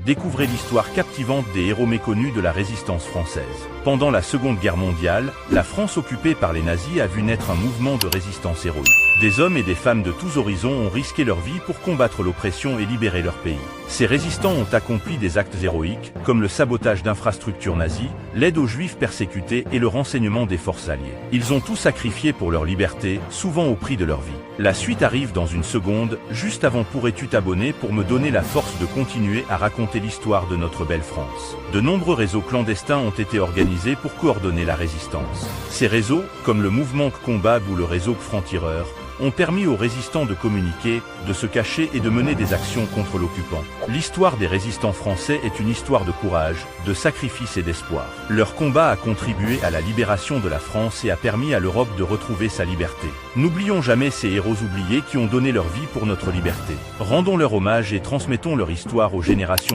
découvrez l'histoire captivante des héros méconnus de la résistance française. Pendant la Seconde Guerre mondiale, la France occupée par les nazis a vu naître un mouvement de résistance héroïque. Des hommes et des femmes de tous horizons ont risqué leur vie pour combattre l'oppression et libérer leur pays. Ces résistants ont accompli des actes héroïques, comme le sabotage d'infrastructures nazies, l'aide aux juifs persécutés et le renseignement des forces alliées. Ils ont tout sacrifié pour leur liberté, souvent au prix de leur vie. La suite arrive dans une seconde, juste avant. Pourrais-tu t'abonner pour me donner la force de continuer à raconter l'histoire de notre belle France? De nombreux réseaux clandestins ont été organisés pour coordonner la résistance. Ces réseaux, comme le mouvement Combab ou le réseau Franc-Tireur, ont permis aux résistants de communiquer, de se cacher et de mener des actions contre l'occupant. L'histoire des résistants français est une histoire de courage, de sacrifice et d'espoir. Leur combat a contribué à la libération de la France et a permis à l'Europe de retrouver sa liberté. N'oublions jamais ces héros oubliés qui ont donné leur vie pour notre liberté. Rendons leur hommage et transmettons leur histoire aux générations